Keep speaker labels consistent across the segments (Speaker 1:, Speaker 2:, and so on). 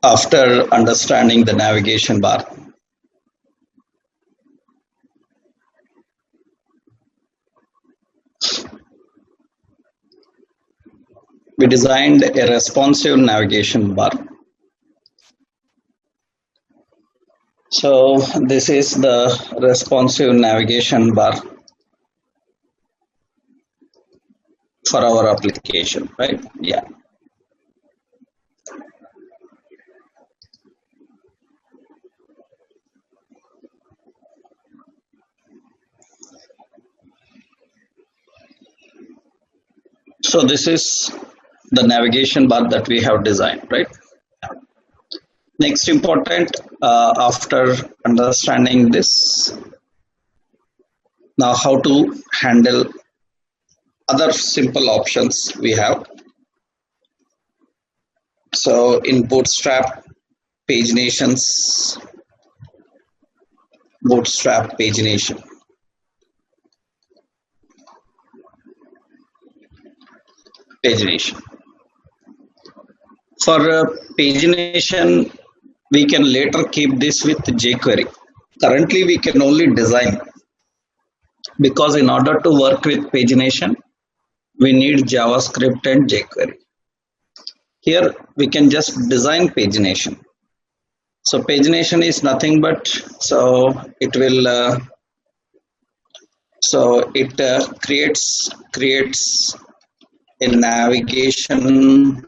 Speaker 1: After understanding the navigation bar, we designed a responsive navigation bar. So this is the responsive navigation bar for our application, right? Yeah. So this is the navigation bar that we have designed, right? Next important, after understanding this, now how to handle other simple options we have. So in Bootstrap paginations, Bootstrap pagination. Pagination. For pagination, we can later keep this with jQuery. Currently, we can only design, because in order to work with pagination, we need JavaScript and jQuery. Here, we can just design pagination. So pagination is nothing but, so it will, creates a navigation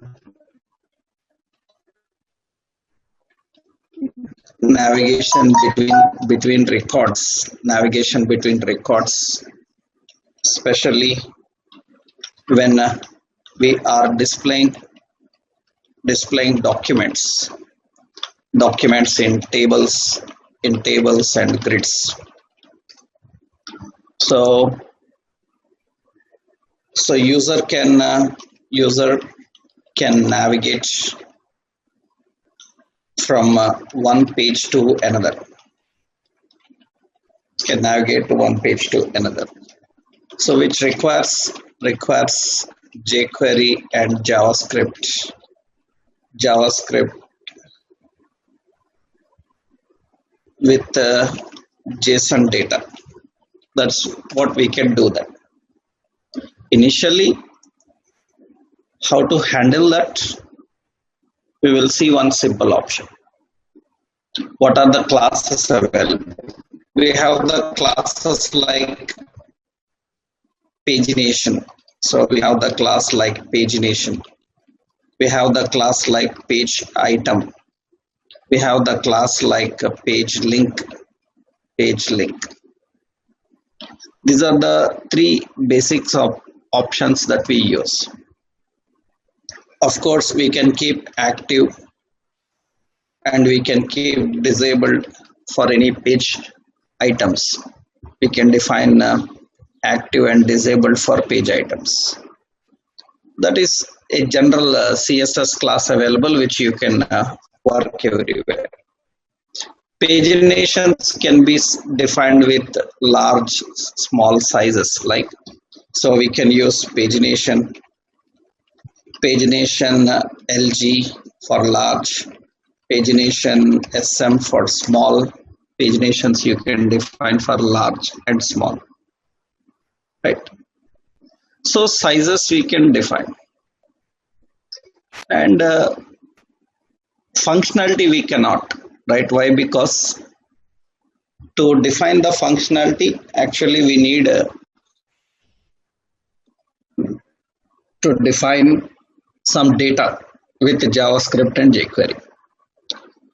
Speaker 1: between records, navigation between records, especially when we are displaying documents in tables and grids. So user can navigate from one page to another. Can navigate to one page to another. So which requires jQuery and JavaScript with JSON data. That's what we can do that. Initially, how to handle that? We will see one simple option. What are the classes available? We have the classes like pagination. So we have the class like pagination. We have the class like page item. We have the class like a page link. These are the three basics of options that we use. Of course, we can keep active and we can keep disabled for any page items. We can define active and disabled for page items. That is a general CSS class available which you can work everywhere. Paginations can be defined with large, small sizes, like, so we can use pagination LG for large, pagination SM for small. Paginations you can define for large and small, right? So sizes we can define, and functionality we cannot, right? Why? Because to define the functionality, actually we need to define some data with JavaScript and jQuery.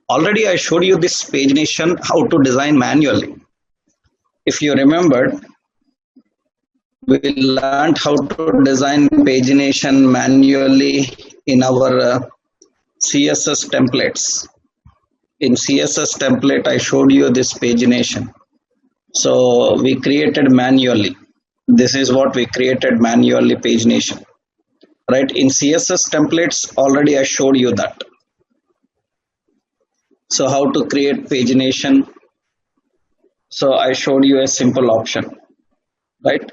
Speaker 1: Already I showed you this pagination, how to design manually. If you remembered, we learned how to design pagination manually in our CSS templates. In CSS template, I showed you this pagination. So we created manually. This is what we created manually, pagination. Right? In CSS templates, already I showed you that. So how to create pagination? So I showed you a simple option, right?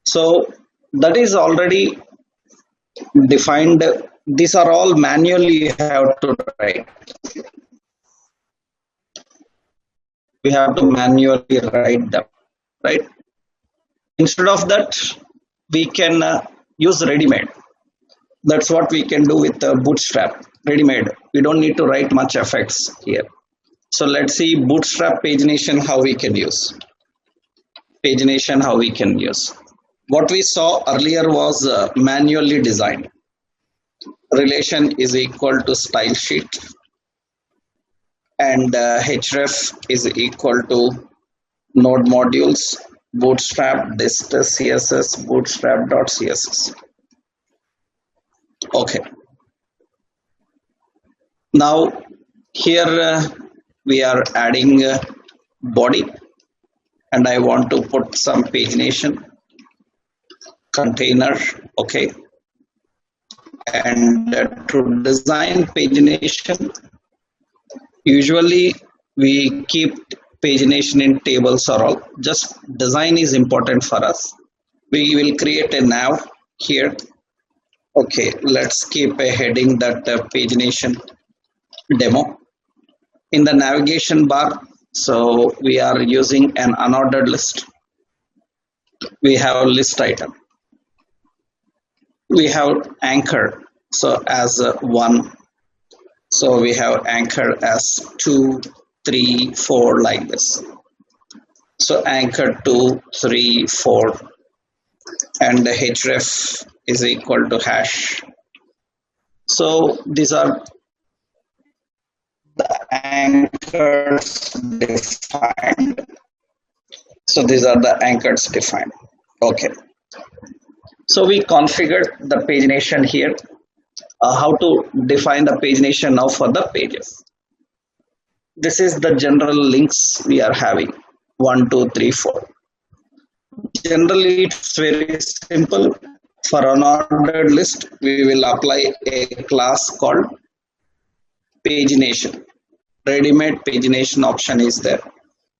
Speaker 1: So that is already defined These are all manually you have to write. We have to manually write them, right? Instead of that, we can use ready-made. That's what we can do with Bootstrap. Ready-made. We don't need to write much effects here. So let's see Bootstrap pagination how we can use. Pagination how we can use. What we saw earlier was manually designed. Relation is equal to style sheet, and href is equal to node modules, bootstrap dist css bootstrap.css. Okay, now here we are adding body, and I want to put some pagination container. Okay, and to design pagination, usually we keep pagination in tables or all. Just design is important for us. We will create a nav here. Okay, let's keep a heading that pagination demo. In the navigation bar, so we are using an unordered list. We have a list item. We have anchor, so as 1. So we have anchor as 2, 3, 4 like this. So anchor 2, 3, 4, and the href is equal to hash. So these are the anchors defined. So these are the anchors defined. Okay. So we configured the pagination here. How to define the pagination now for the pages. This is the general links we are having. 1, 2, 3, 4. Generally, it's very simple. For an unordered list, we will apply a class called pagination. Ready-made pagination option is there.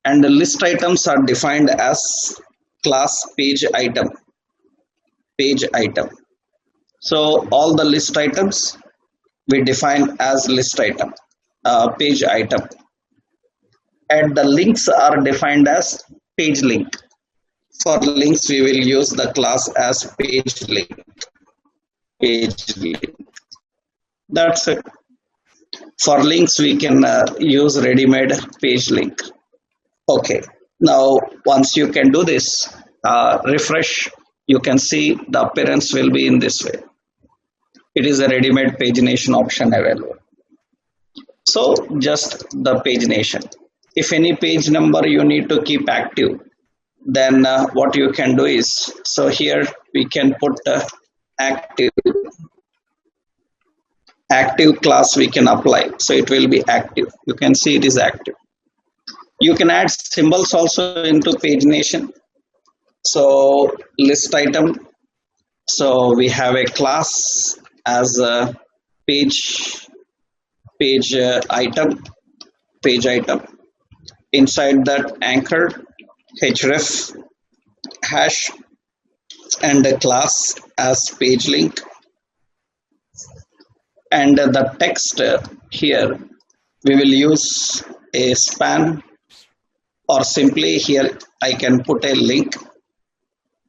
Speaker 1: And the list items are defined as class page item. Page item. So all the list items we define as list item, page item. And the links are defined as page link. For links, we will use the class as page link. Page link. That's it. For links, we can use ready-made page link. Okay. Now, once you can do this, refresh, you can see the appearance will be in this way. It is a ready-made pagination option available. So just the pagination. If any page number you need to keep active, then what you can do is, so here we can put active class we can apply. So it will be active. You can see it is active. You can add symbols also into pagination. So list item. So we have a class as a page item. Inside that anchor, href, hash, and a class as page link. And the text here, we will use a span, or simply here I can put a link,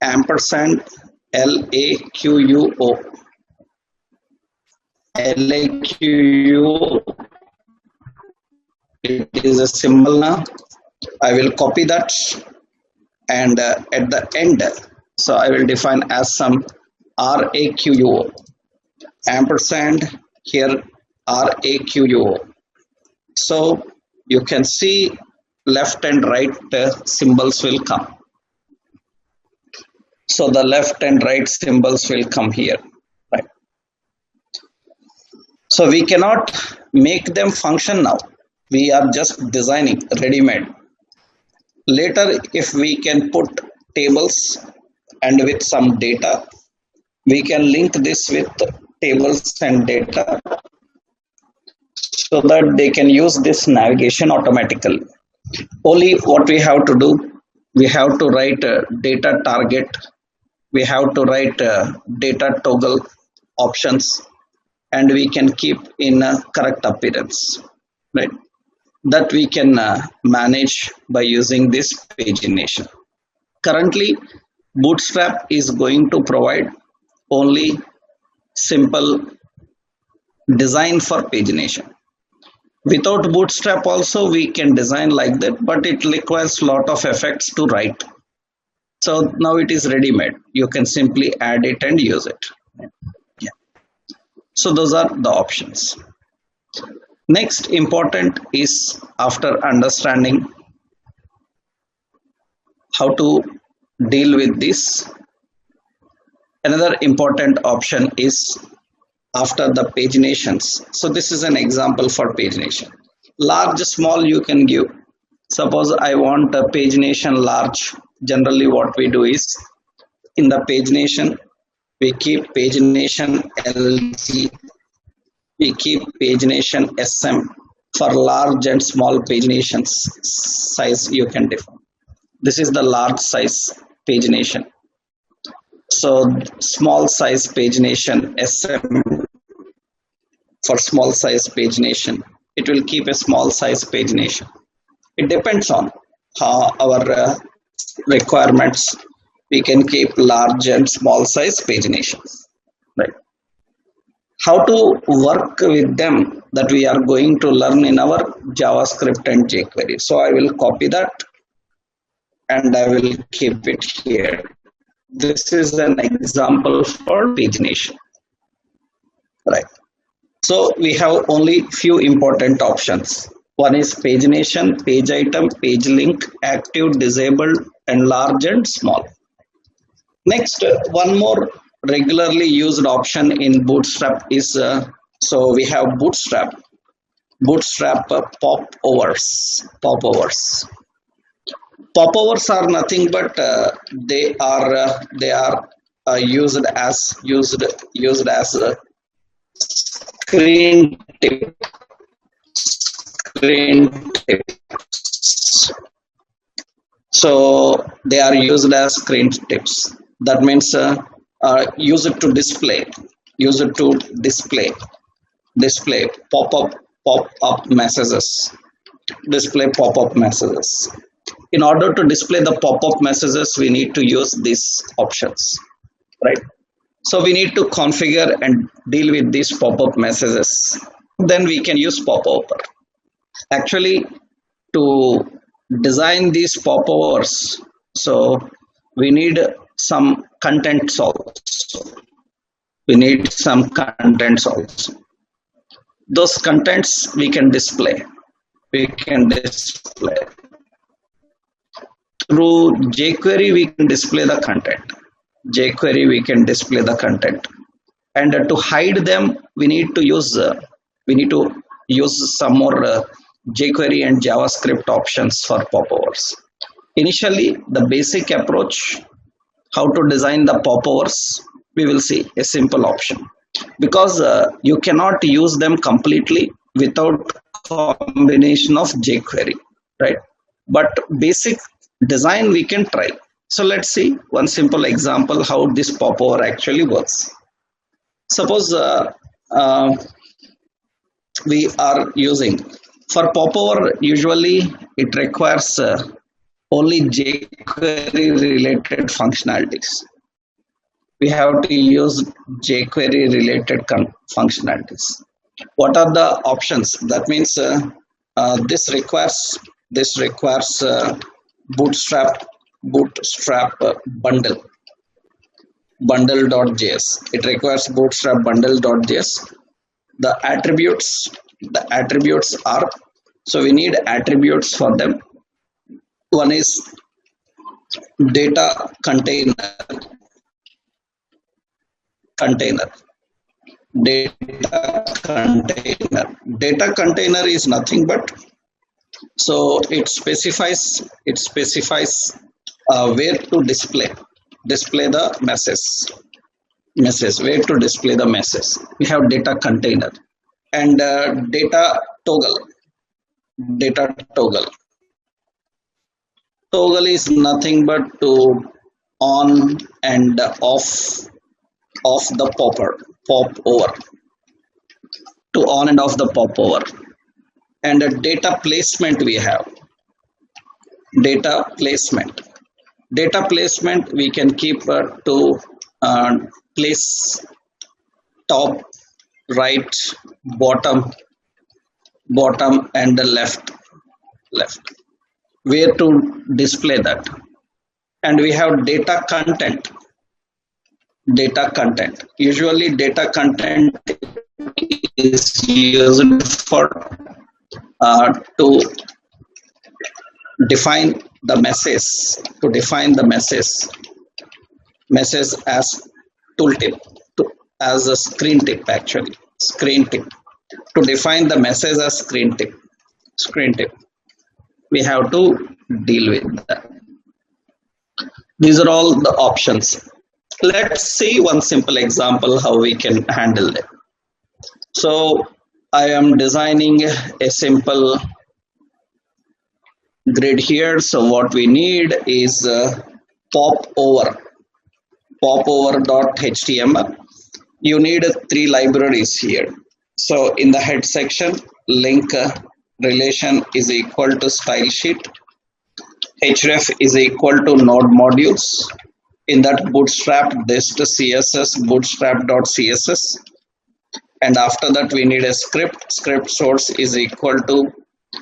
Speaker 1: ampersand LAQUO. LAQUO, it is a symbol now. I will copy that, and at the end, so I will define as some RAQUO, ampersand here RAQUO. So you can see left and right symbols will come. So the left and right symbols will come here, right? So we cannot make them function now. We are just designing ready-made. Later, if we can put tables and with some data, we can link this with tables and data so that they can use this navigation automatically. Only what we have to do, we have to write a data target, we have to write data toggle options, and we can keep in a correct appearance, right? That we can manage by using this pagination. Currently Bootstrap is going to provide only simple design for pagination. Without Bootstrap also we can design like that, but it requires lot of effects to write. So now it is ready made, you can simply add it and use it. Yeah. So those are the options. Next important is, after understanding how to deal with this, another important option is after the paginations. So this is an example for pagination. Large, small you can give. Suppose I want a pagination large. Generally what we do is, in the pagination we keep pagination LG, we keep pagination SM. For large and small paginations size you can define. This is the large size pagination. So small size pagination SM, for small size pagination it will keep a small size pagination. It depends on how our requirements. We can keep large and small size paginations, right? How to work with them, that we are going to learn in our JavaScript and jQuery. So I will copy that and I will keep it here. This is an example for pagination, right? So we have only few important options. One is pagination, page item, page link, active, disabled, and large and small. Next, one more regularly used option in Bootstrap is, so we have Bootstrap popovers. Popovers are nothing but they are used as a screen tip. So they are used as screen tips. That means use it to display pop-up messages. Display pop-up messages. In order to display the pop-up messages, we need to use these options, right? So we need to configure and deal with these pop-up messages. Then we can use popover. Actually, to design these popovers, so we need some contents also. Those contents we can display. Through jQuery we can display the content. And to hide them we need to use some more jQuery and JavaScript options for popovers. Initially, the basic approach, how to design the popovers, we will see a simple option, because you cannot use them completely without combination of jQuery, right? But basic design we can try. So let's see one simple example how this popover actually works. Suppose we are using, for popover usually it requires only jQuery related functionalities. We have to use jQuery related functionalities. What are the options? That means this requires Bootstrap bundle.js. It requires Bootstrap bundle.js. The attributes are, so we need attributes for them. One is data container. Data container is nothing but, so it specifies where to display the message, where to display the message. We have data container and data toggle. Toggle is nothing but to on and off the popover. to on and off the popover. And a data placement we have. Data placement. Data placement we can keep to place top, right, bottom, bottom and the left. Where to display that. And we have data content. Usually data content is used for to define the message as tooltip, as a screen tip, actually screen tip, to define the message as screen tip. We have to deal with that. These are all the options. Let's see one simple example how we can handle it. So I am designing a simple grid here. So what we need is popover.html. You need 3 libraries here. So in the head section, link relation is equal to style sheet. href is equal to node modules. In that bootstrap dist css bootstrap.css. And after that we need a script source is equal to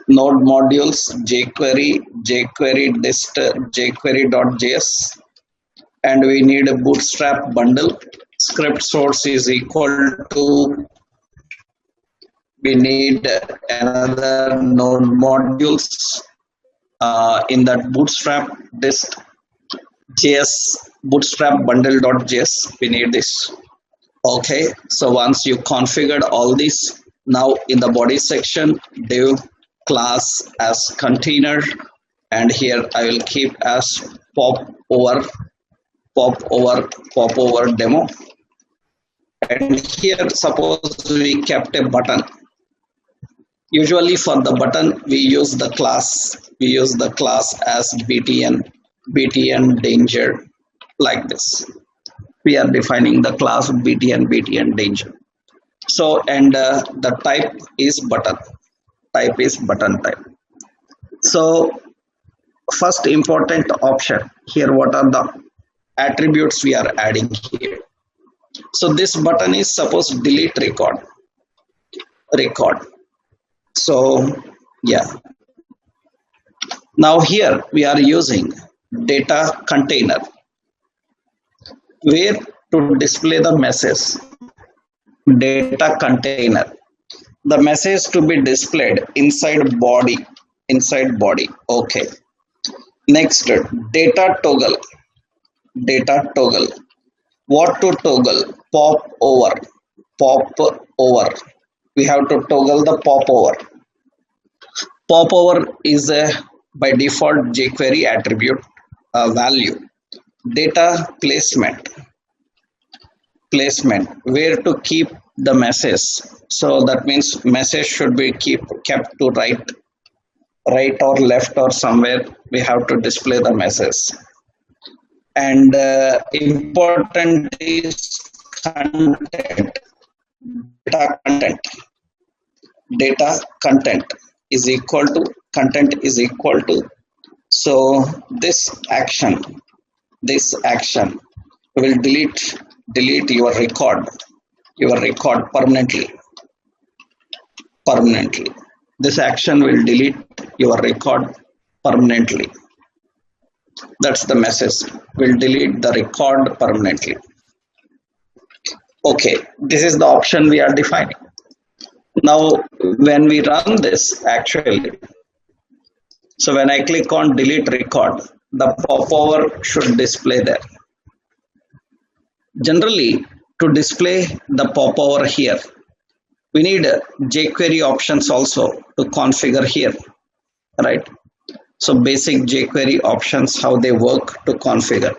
Speaker 1: node modules jQuery dist jQuery.js. And we need a bootstrap bundle. Script source is equal to, we need another node modules in that bootstrap dist js bootstrap bundle.js. We need this. Okay, so once you configured all this, now in the body section div class as container, and here I will keep as popover demo. And here suppose we kept a button. Usually for the button we use the class as btn danger, like this. We are defining the class btn danger. So and the type is button type. So first important option here, what are the attributes we are adding here? So this button is suppose delete record. So yeah, now here we are using data container, where to display the message. Data container, the message to be displayed inside body. Okay, next data toggle. What to toggle? Pop over. We have to toggle the popover is a by default jQuery attribute value. Data placement, where to keep the message. So that means message should be kept to right or left or somewhere. We have to display the message. And important is content. Data content is equal to so this action will delete your record permanently. This action will delete your record permanently. That's the message, will delete the record permanently. Okay, this is the option we are defining. Now when we run this, actually, so when I click on delete record, the popover should display there. Generally, to display the popover here, we need jQuery options also to configure here, right? So basic jQuery options, how they work to configure.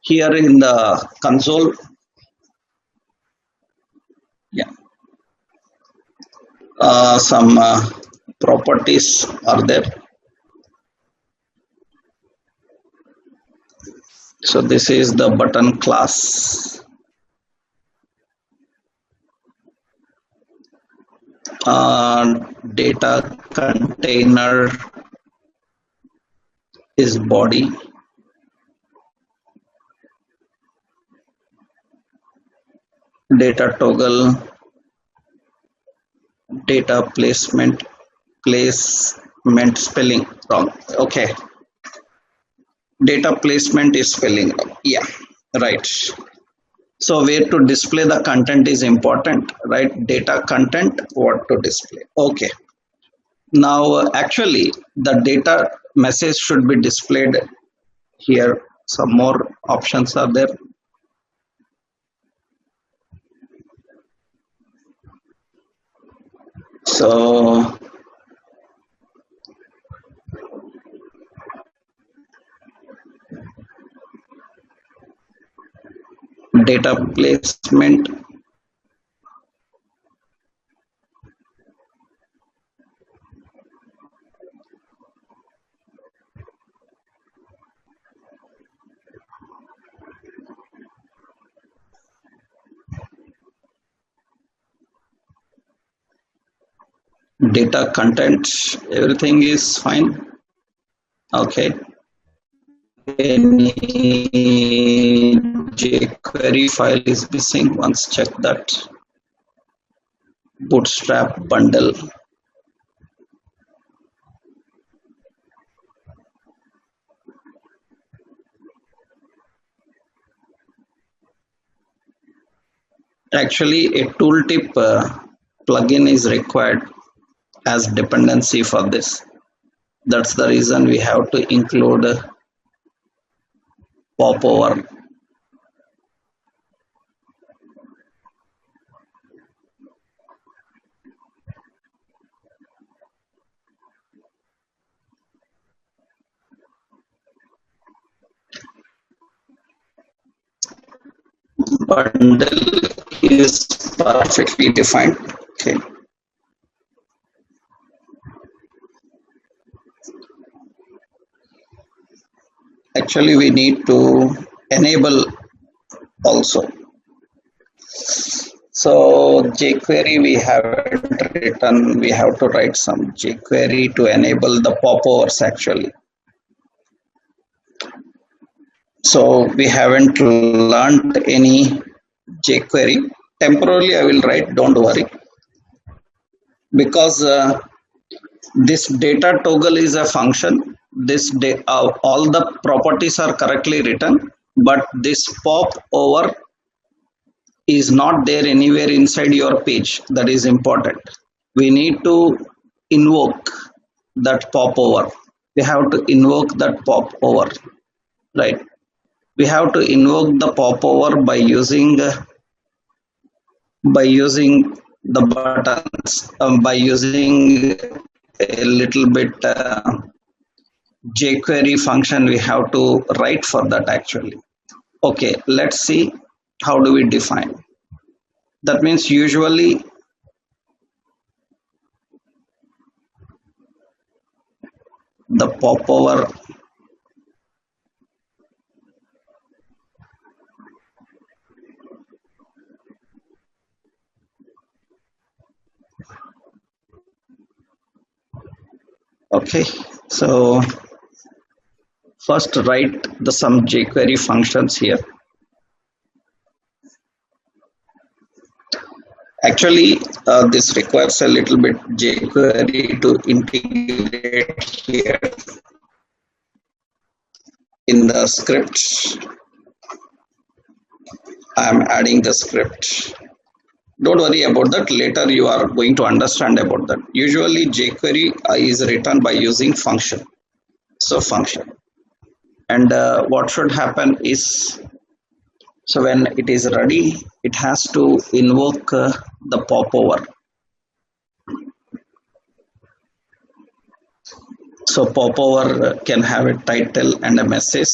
Speaker 1: Here in the console, yeah, some properties are there. So this is the button class. Data container is body. Data toggle, data placement spelling wrong. Okay, data placement is spelling wrong. Yeah, right. So where to display the content is important, right? Data content, what to display. Okay. Now, actually, the data message should be displayed here. Some more options are there. So, data placement, data content, everything is fine. Okay. Any jQuery file is missing. Once check that. Bootstrap bundle. Actually, a tooltip plugin is required as dependency for this. That's the reason we have to include popover. Bundle is perfectly defined. Okay. Actually, we need to enable also. So jQuery we haven't written. We have to write some jQuery to enable the popovers actually. So we haven't learned any jQuery. Temporarily I will write, don't worry. Because this data toggle is a function. All the properties are correctly written, but this pop over is not there anywhere inside your page. That is important. We need to invoke that pop over. We have to invoke that pop over, right? We have to invoke the popover by using the buttons, by using a little bit jQuery function we have to write for that actually. Okay, let's see how do we define. That means usually the popover okay, so first write the some jQuery functions here. Actually, this requires a little bit jQuery to integrate here in the script. I am adding the script. Don't worry about that. Later you are going to understand about that. Usually jQuery is written by using function. So function. And what should happen is, so when it is ready, it has to invoke the popover. So popover can have a title and a message.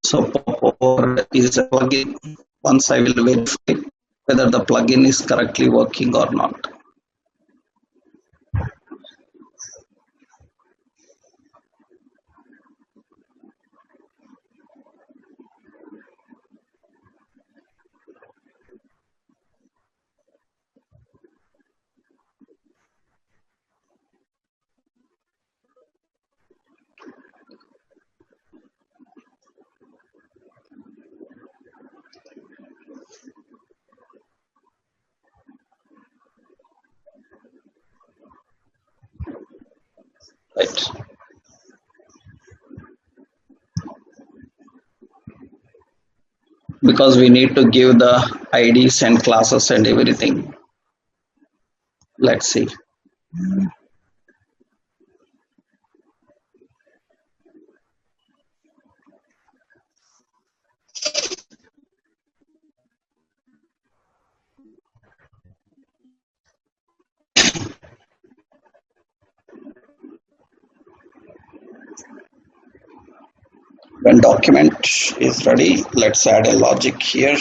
Speaker 1: So popover is a plugin. Once I will verify whether the plugin is correctly working or not. right? Because we need to give the IDs and classes and everything. Let's see. When document is ready, let's add a logic here.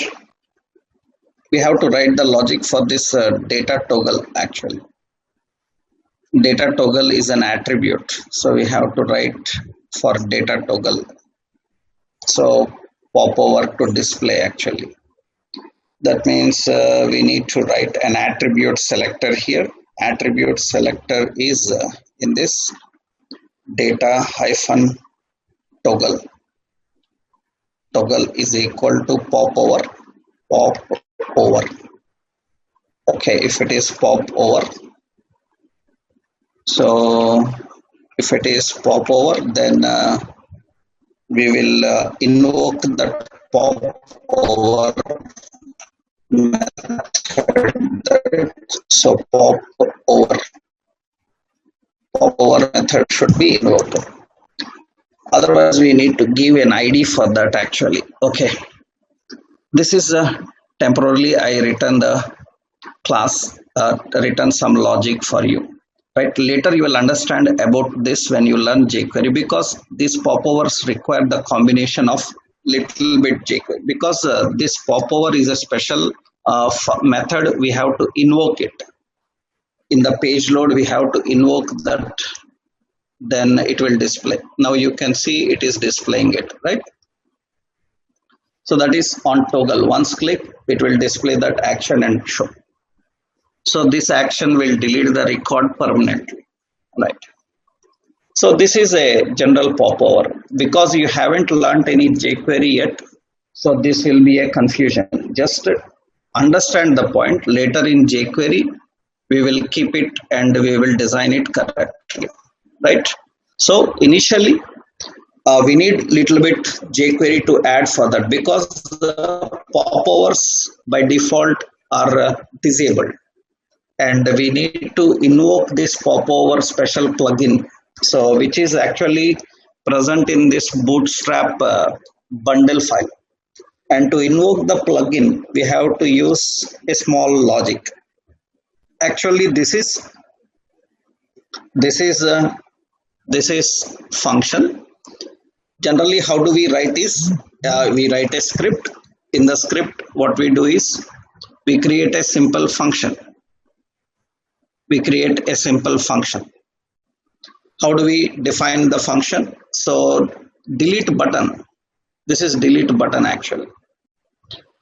Speaker 1: We have to write the logic for this data toggle actually. Data toggle is an attribute, so we have to write for data toggle. So pop over to display actually. That means we need to write an attribute selector here. Attribute selector is in this data hyphen toggle. Toggle is equal to pop over, pop over. Okay, if it is pop over, so if it is pop over, then we will invoke that pop over method. So pop over method should be invoked. Otherwise, we need to give an ID for that actually. Okay, this is temporarily I return the class, return some logic for you. Right, later you will understand about this when you learn jQuery, because these popovers require the combination of little bit jQuery, because this popover is a special method. We have to invoke it in the page load. We have to invoke that, then it will display. Now you can see it is displaying it, right? So that is on toggle. Once click, it will display that action and show. So this action will delete the record permanently, right? So this is a general popover. Because you haven't learned any jQuery yet, so this will be a confusion. Just understand the point. Later in jQuery, we will keep it and we will design it correctly, right? So initially, we need little bit jQuery to add for that, because the popovers by default are disabled, and we need to invoke this popover special plugin, so which is actually present in this Bootstrap bundle file. And to invoke the plugin, we have to use a small logic. Actually, this is uh, this is function. Generally, how do we write this? We write a script. In the script, what we do is we create a simple function. We create a simple function. How do we define the function? So delete button, this is delete button actually.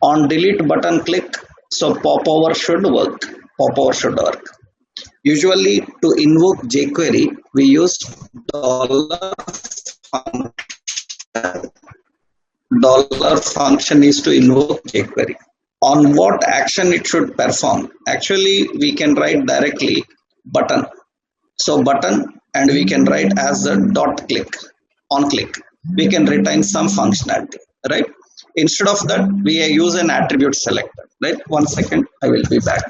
Speaker 1: On delete button click, so popover should work. Popover should work. Usually to invoke jQuery, we use dollar function. Dollar function is to invoke jQuery. On what action it should perform, actually we can write directly button. So button, and we can write as a dot click. On click, we can retain some functionality, right? Instead of that, we use an attribute selector, right? 1 second, I will be back.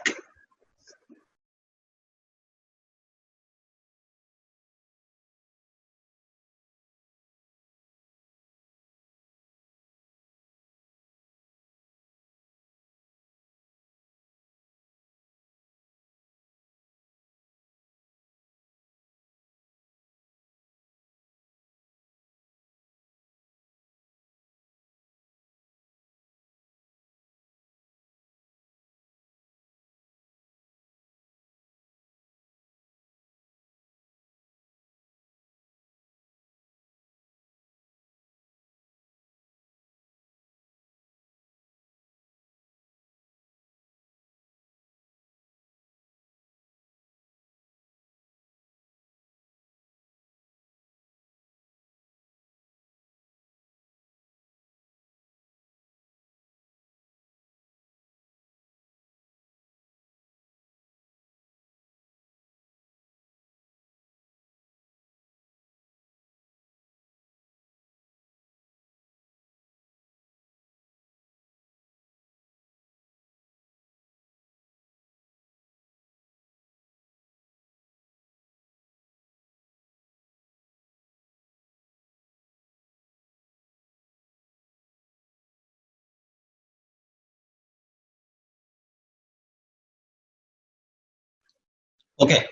Speaker 1: Okay.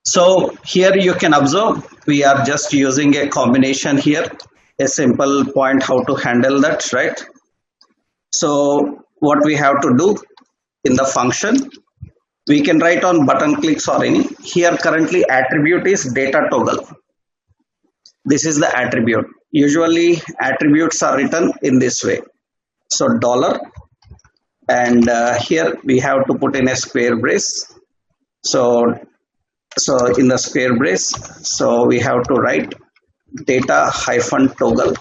Speaker 1: So here you can observe we are just using a combination here, a simple point how to handle that, right? So what we have to do in the function, we can write on button clicks or any. Here currently attribute is data toggle. This is the attribute. Usually attributes are written in this way. So dollar, and here we have to put in a square brace. So in the square brace, so we have to write data hyphen toggle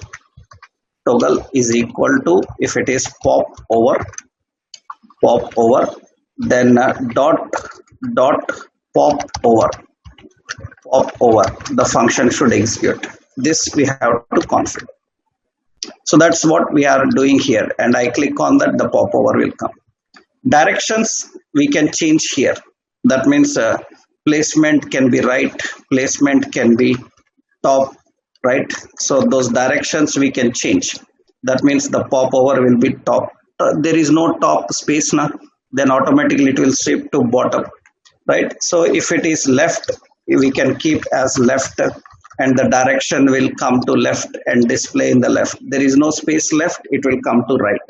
Speaker 1: is equal to, if it is pop over, then dot pop over, the function should execute. This we have to configure. So that's what we are doing here, and I click on that, the pop over will come. Directions we can change here. That means placement can be right, placement can be top, right? So those directions we can change. That means the pop over will be top. There is no top space now, then automatically it will shift to bottom, right? So if it is left, we can keep as left, and the direction will come to left and display in the left. There is no space left, it will come to right,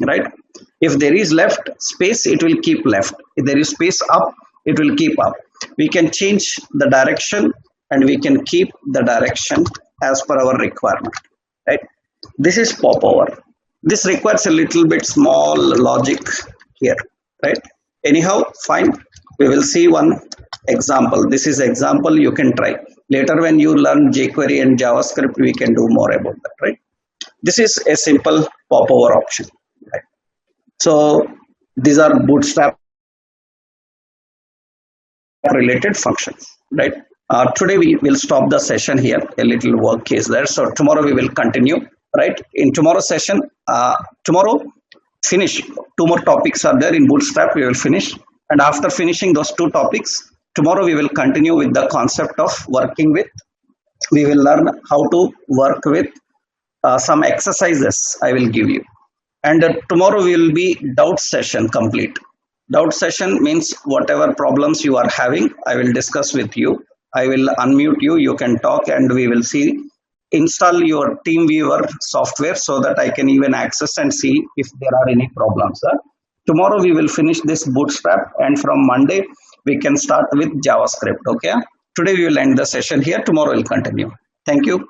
Speaker 1: right? If there is left space, it will keep left. If there is space up, it will keep up. We can change the direction and we can keep the direction as per our requirement, right? This is pop over. This requires a little bit small logic here, right? Anyhow, fine. We will see one example. This is example you can try. Later when you learn jQuery and JavaScript, we can do more about that, right? This is a simple pop over option, right? So these are Bootstrap related functions, right? Today we will stop the session here. A little work is there, so tomorrow we will continue, right? In tomorrow's session, tomorrow finish two more topics are there in Bootstrap. We will finish, and after finishing those two topics, tomorrow we will continue with the concept of working with. We will learn how to work with some exercises I will give you, and tomorrow will be doubt session complete. Doubt session means whatever problems you are having, I will discuss with you. I will unmute you, you can talk, and we will see. Install your TeamViewer software so that I can even access and see if there are any problems. Tomorrow we will finish this Bootstrap, and from Monday we can start with JavaScript. Okay. Today we will end the session here. Tomorrow we'll continue. Thank you.